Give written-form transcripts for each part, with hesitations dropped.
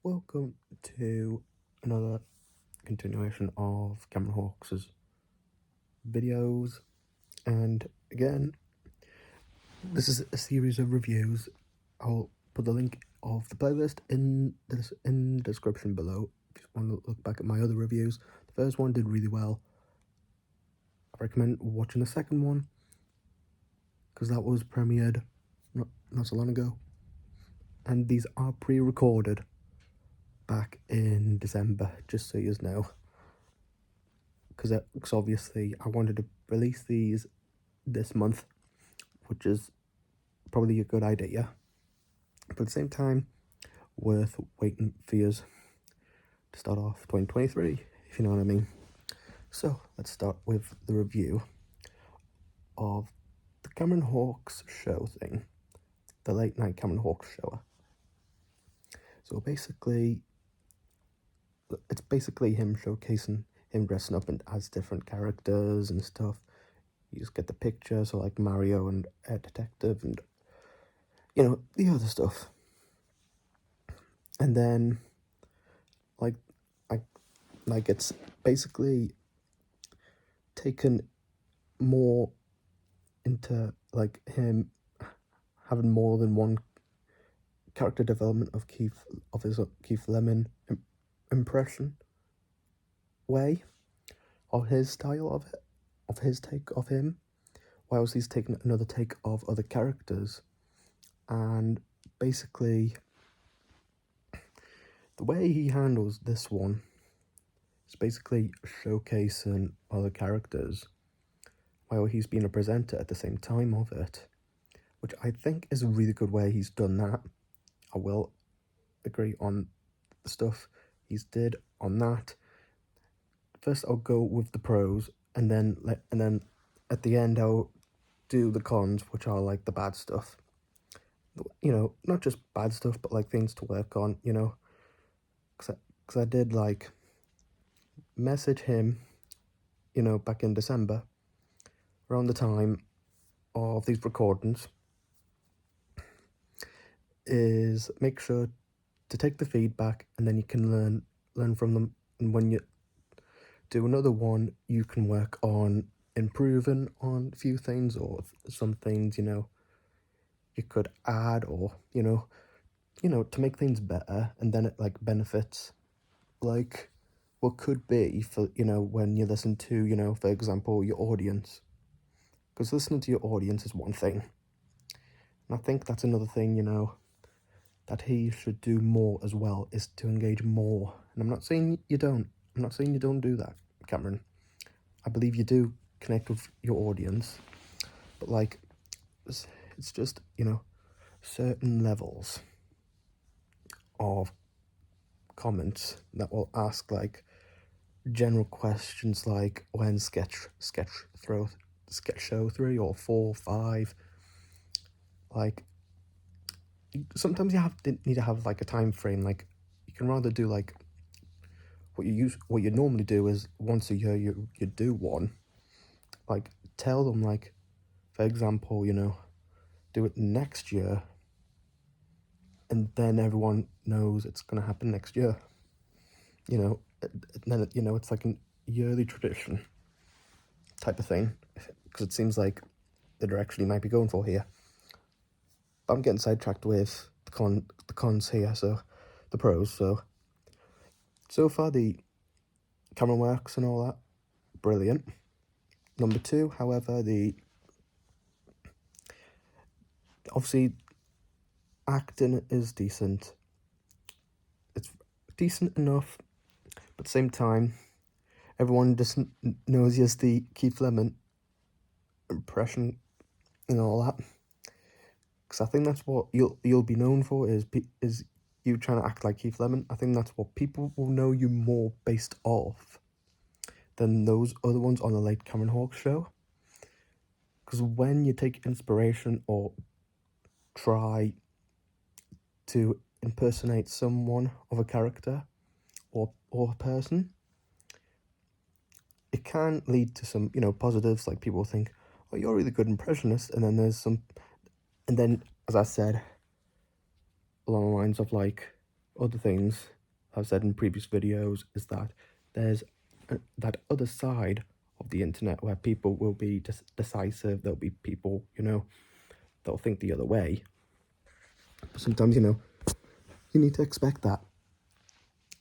welcome to another continuation of Cameron Hawks' videos. And again, this is a series of reviews. I'll put the link of the playlist in the description below if you want to look back at my other reviews. The first one did really well. I recommend watching the second one because that was premiered not so long ago. And these are pre-recorded back in December, just so you know. Because obviously I wanted to release these this month, which is probably a good idea. But at the same time, worth waiting for years to start off 2023, if you know what I mean. So let's start with the review of the Cameron Hawks show thing, the late night Cameron Hawks show. So basically, it's basically him showcasing him dressing up as different characters and stuff. You just get the picture, so like Mario and Ed Detective and, you know, the other stuff. And then, like it's basically taken more into, like, him having more than one character development of his Keith Lemon impression way, of his style of it, of his take of him, whilst he's taking another take of other characters. And basically, the way he handles this one is basically showcasing other characters while he's being a presenter at the same time of it, which I think is a really good way he's done that. I will agree on the stuff he's did on that. First, I'll go with the pros, and then at the end I'll do the cons, which are like the bad stuff. You know, not just bad stuff, but like things to work on. You know, because I did like message him, you know, back in December, around the time of these recordings, is make sure to take the feedback, and then you can learn from them. And when you do another one, you can work on improving on a few things, or some things, you know, you could add, or you know to make things better. And then it like benefits like what could be for, you know, when you listen to, you know, for example, your audience, because listening to your audience is one thing, and I think that's another thing, you know, that he should do more as well, is to engage more. And I'm not saying you don't do that, Cameron. I believe you do connect with your audience, but like it's just, you know, certain levels of comments that will ask like general questions, like when sketch show 3 or 4 5, like sometimes you need to have like a time frame. Like you can rather do like what you normally do is once a year you do one. Like tell them, like, for example, you know, do it next year, and then everyone knows it's going to happen next year, you know. And then, you know, it's like a yearly tradition type of thing, because it seems like the direction you might be going for here. But I'm getting sidetracked with the cons here, so the pros. So far the camera works and all that, brilliant. Number 2, however, obviously acting is decent. It's decent enough, but at the same time, everyone just knows you as the Keith Lemon impression and all that. Because I think that's what you'll be known for, is you trying to act like Keith Lemon. I think that's what people will know you more based off than those other ones on the late Cameron Hawks show. Because when you take inspiration or try to impersonate someone of a character or a person, it can lead to some, you know, positives. Like people think, oh, you're a really good impressionist, and then as I said, along the lines of like other things, I've said in previous videos is that there's that other side of the internet where people will be decisive. There'll be people, that'll think the other way. But sometimes, you need to expect that.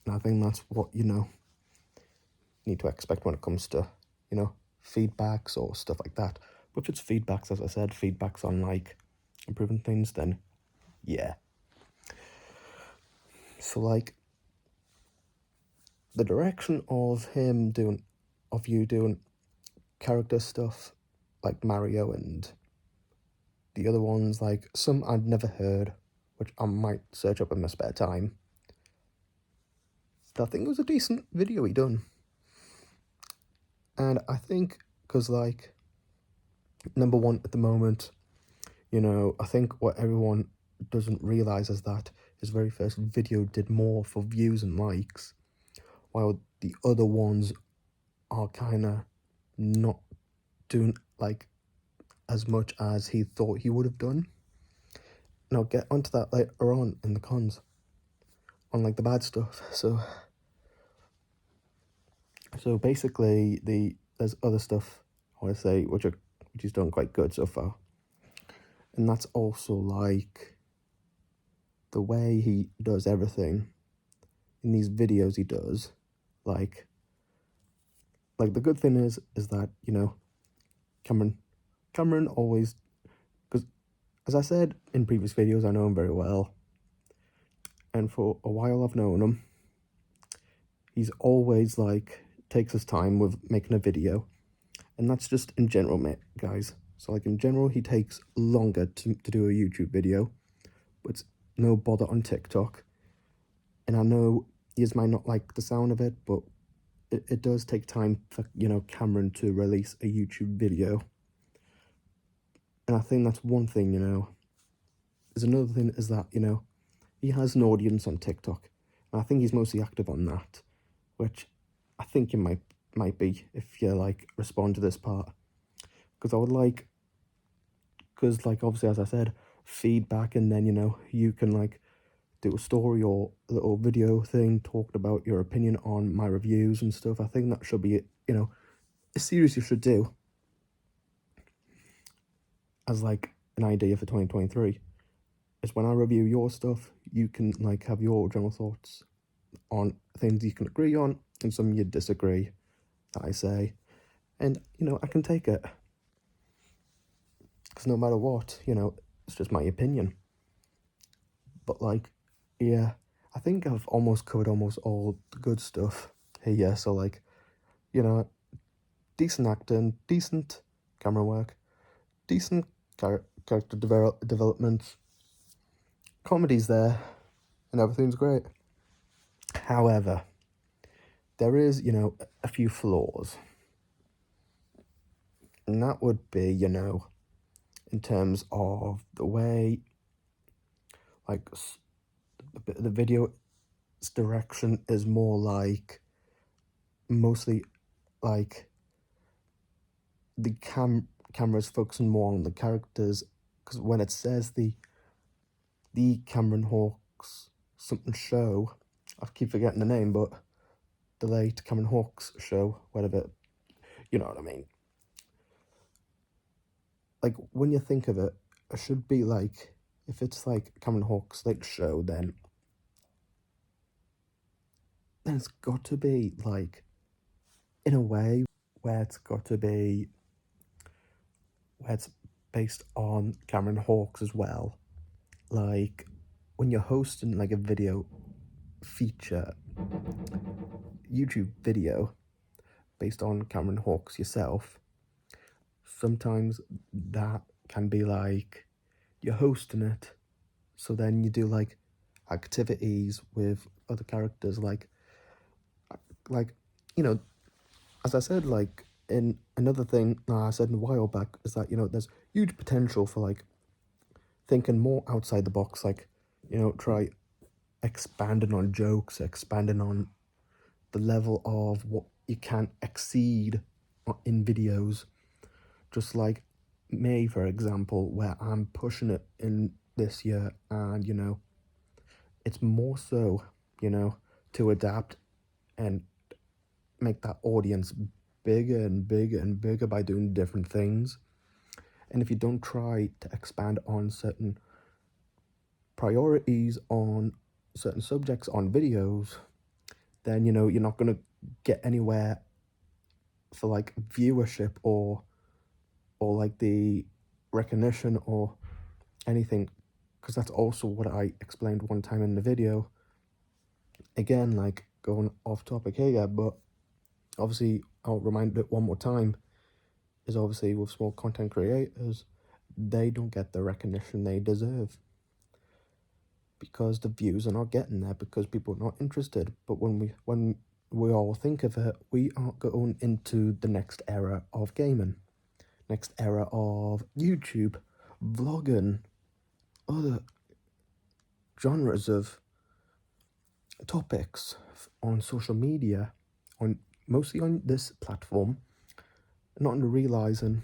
And I think that's what, need to expect when it comes to, feedbacks or stuff like that. But if it's feedbacks, as I said, feedbacks on like improving things, then yeah. So like the direction of you doing character stuff like Mario and the other ones, like some I'd never heard, which I might search up in my spare time. But I think it was a decent video he done. And I think, because like, number one at the moment, I think what everyone doesn't realise is that his very first video did more for views and likes, while the other ones are kind of not doing like as much as he thought he would have done. And I'll get onto that later on in the cons, on like the bad stuff. So basically there's other stuff I want to say which he's done quite good so far. And that's also like the way he does everything in these videos he does. Like the good thing is that, Cameron always, because as I said in previous videos, I know him very well. And for a while I've known him, he's always like takes his time with making a video. And that's just in general, guys. So like in general, he takes longer to do a YouTube video, but it's no bother on TikTok. And I know you might not like the sound of it, but it does take time for, Cameron to release a YouTube video. And I think that's one thing, There's another thing is that, he has an audience on TikTok. And I think he's mostly active on that, which I think you might be if you, like, respond to this part. Because I would like, obviously, as I said, feedback, and then, you can, like, do a story or a little video thing talking about your opinion on my reviews and stuff. I think that should be, a series you should do as like an idea for 2023. Is when I review your stuff, you can like have your general thoughts on things you can agree on and some you disagree that I say, and I can take it, because no matter what, it's just my opinion. But like, yeah, I think I've almost covered almost all the good stuff here. So like, decent acting, decent camera work, decent character development, comedy's there, and everything's great. However, there is, a few flaws. And that would be, in terms of the way, like, the video's direction is more like, mostly, like, the camera's focusing more on the characters, because when it says the Cameron Hawkes something show, I keep forgetting the name, but the late Cameron Hawkes show, whatever, you know what I mean. Like, when you think of it, it should be like, if it's like Cameron Hawkes late show, then it's got to be like, in a way, where it's got to be, where it's based on Cameron Hawkes as well. Like, when you're hosting like a video feature YouTube video based on Cameron Hawkes yourself, sometimes that can be like you're hosting it, so then you do like activities with other characters, like as I said, like in another thing I said a while back, is that there's huge potential for like thinking more outside the box, like try expanding on jokes, expanding on the level of what you can exceed in videos. Just like me, for example, where I'm pushing it in this year, and it's more so, to adapt and make that audience bigger and bigger and bigger by doing different things. And if you don't try to expand on certain priorities on certain subjects on videos, then you're not going to get anywhere for like viewership or like the recognition or anything, because that's also what I explained one time in the video. Again, like going off topic here, but obviously I'll remind it one more time, is obviously with small content creators, they don't get the recognition they deserve because the views are not getting there, because people are not interested. But when we all think of it, we are going into the next era of gaming, next era of YouTube, vlogging, other genres of topics on social media, on mostly on this platform, not realizing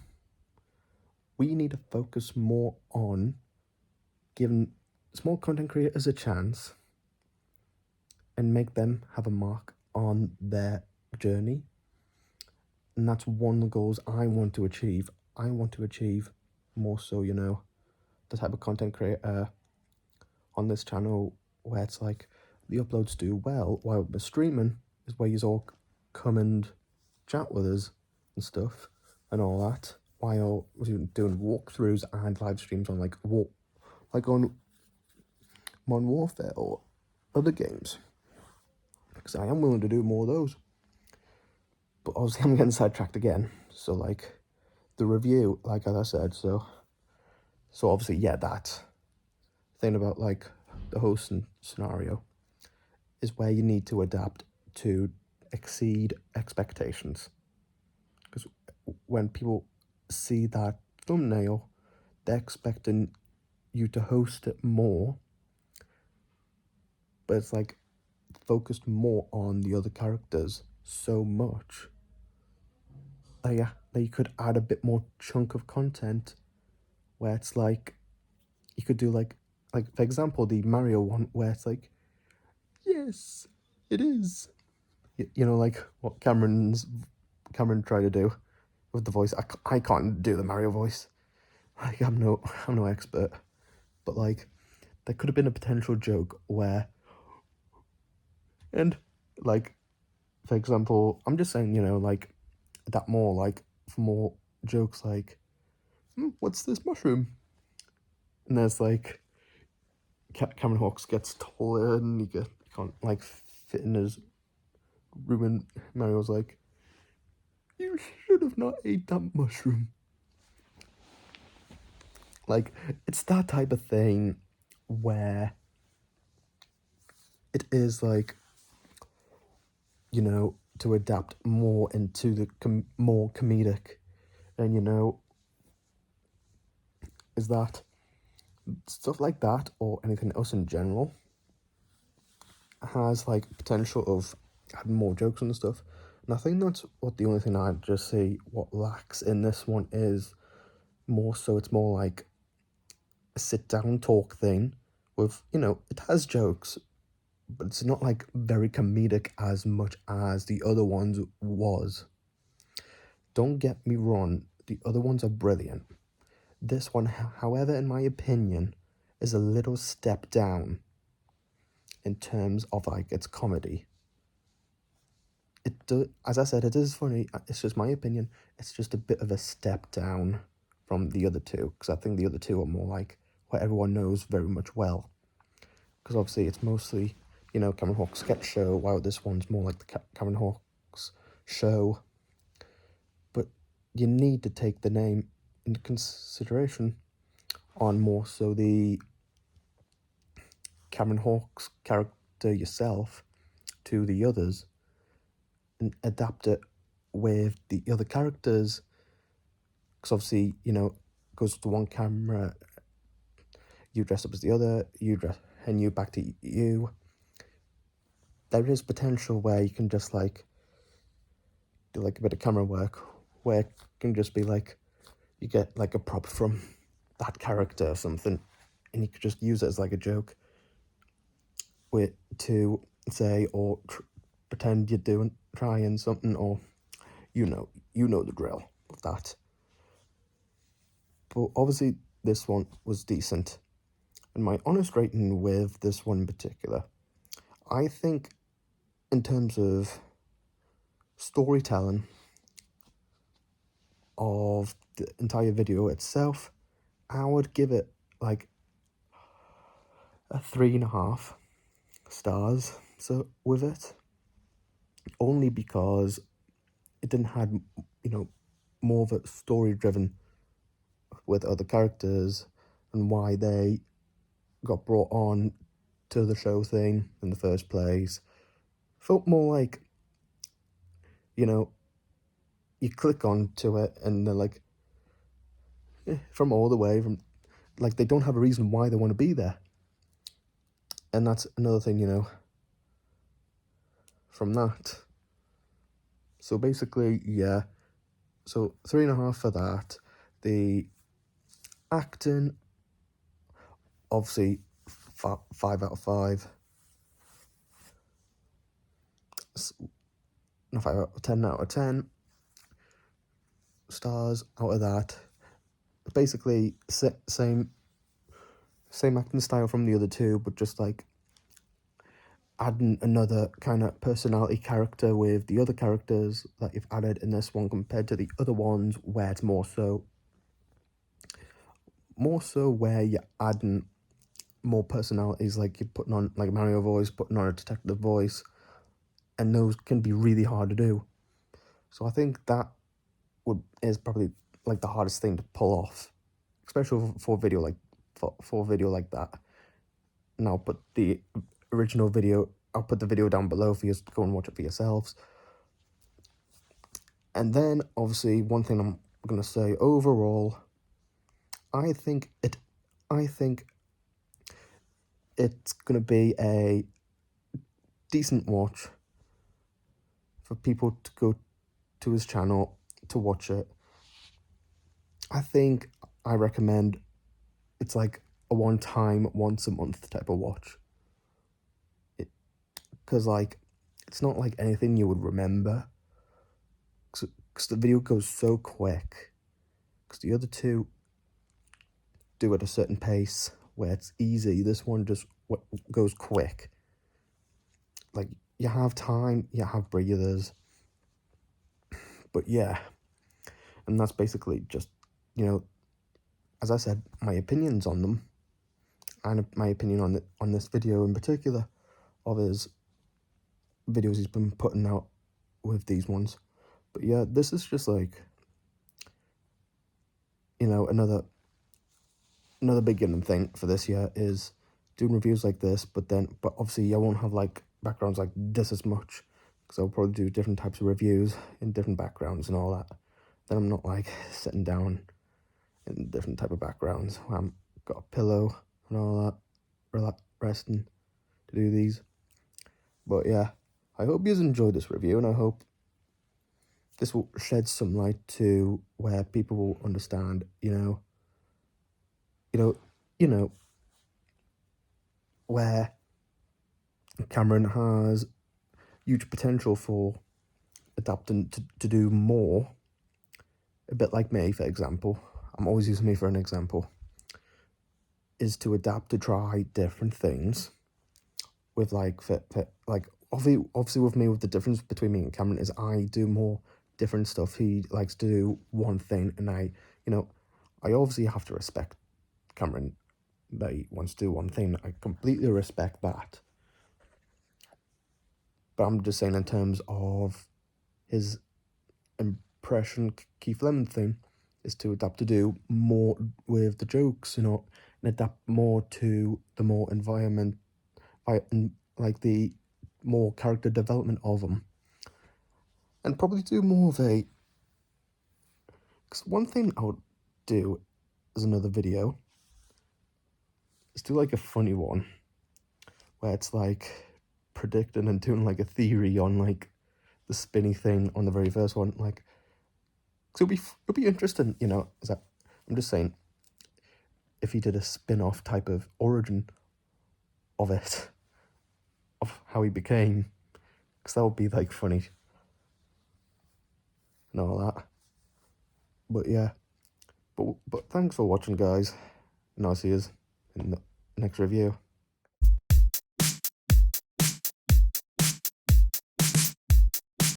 we need to focus more on giving small content creators a chance and make them have a mark on their journey. And that's one of the goals I want to achieve. I want to achieve more so, the type of content creator on this channel where it's like the uploads do well, while the streaming is where you all come and chat with us and stuff and all that, while we're doing walkthroughs and live streams on like on Modern Warfare or other games, because I am willing to do more of those. But obviously I'm getting sidetracked again. So like the review, like as I said, so obviously, yeah, that thing about like the hosting scenario is where you need to adapt to exceed expectations. Because when people see that thumbnail, they're expecting you to host it more, but it's like focused more on the other characters so much that you could add a bit more chunk of content where it's like you could do like for example the Mario one, where it's like, yes, it is, like what Cameron tried to do with the voice. I can't do the Mario voice, like I'm no expert, but like there could have been a potential joke where, and like for example, I'm just saying, like that more like for more jokes like, what's this mushroom? And there's like Cameron Hawks gets taller and he can't like fit in his room, and Mario's like, you should have not ate that mushroom. Like, it's that type of thing where it is like, to adapt more into the more comedic, and is that stuff like that or anything else in general has like potential of adding more jokes and stuff. And I think that's what the only thing I just see what lacks in this one is more so it's more like a sit down talk thing with, it has jokes, but it's not like very comedic as much as the other ones was. Don't get me wrong, the other ones are brilliant. This one, however, in my opinion, is a little step down in terms of like its comedy. As I said, it is funny. It's just my opinion. It's just a bit of a step down from the other two, because I think the other two are more like what everyone knows very much well. Because obviously it's mostly, Cameron Hawks sketch show, while this one's more like the Cameron Hawks show. But you need to take the name into consideration on more so the Cameron Hawks character yourself to the others and adapt it with the other characters, because obviously, goes to one camera, you dress up as the other, and you back to you. There is potential where you can just like do like a bit of camera work where it can just be like you get like a prop from that character or something, and you could just use it as like a joke to say or pretend you're trying something, or you know the drill of that. But obviously this one was decent, and my honest rating with this one in particular, I think in terms of storytelling of the entire video itself, I would give it like a 3.5 stars. So with it, only because it didn't have, more of a story driven with other characters and why they got brought on to the show thing in the first place. Felt more like, you click onto it and they're like, from all the way from, like, they don't have a reason why they want to be there. And that's another thing, from that. So basically, yeah. So 3.5 for that. The acting, obviously, 5 out of 5. No, 5 out of 10 out of 10 stars out of that. Basically, same acting style from the other two, but just like adding another kind of personality character with the other characters that you've added in this one compared to the other ones, where it's more so where you're adding more personalities, like you're putting on like Mario voice, putting on a detective voice, and those can be really hard to do. So I think that is probably like the hardest thing to pull off, especially for a video like for a video like that. And I'll put the original video, I'll put the video down below for you to go and watch it for yourselves. And then obviously one thing I'm gonna say overall, I think it's gonna be a decent watch for people to go to his channel to watch it. I recommend it's like a one-time, once a month type of watch. Because like, it's not like anything you would remember. Because the video goes so quick. Because the other two do at a certain pace where it's easy. This one just goes quick. Like, you have time, you have breathers. But yeah, and that's basically just, as I said, my opinions on them, and my opinion on this video in particular, of his videos he's been putting out with these ones. But yeah, this is just like, another beginning thing for this year is doing reviews like this, but obviously I won't have like backgrounds like this as much, because I'll probably do different types of reviews in different backgrounds and all that. Then I'm not like sitting down in different type of backgrounds where I've got a pillow and all that, resting to do these. But yeah, I hope you enjoyed this review, and I hope this will shed some light to where people will understand, where Cameron has huge potential for adapting to do more. A bit like me, for example. I'm always using me for an example. Is to adapt to try different things. With like, obviously with me, with the difference between me and Cameron is I do more different stuff. He likes to do one thing, and I obviously have to respect Cameron that he wants to do one thing. I completely respect that. But I'm just saying in terms of his impression Keith Lemon thing is to adapt to do more with the jokes, and adapt more to the more environment, like the more character development of them, and probably do more of a. Because one thing I would do as another video is do like a funny one, where it's like predicting and doing like a theory on like the spinny thing on the very first one, like. So it'll be interesting, is that, I'm just saying, if he did a spin-off type of origin of it, of how he became, because that would be like funny and all that. But yeah, but thanks for watching, guys, and I'll see you in the next review.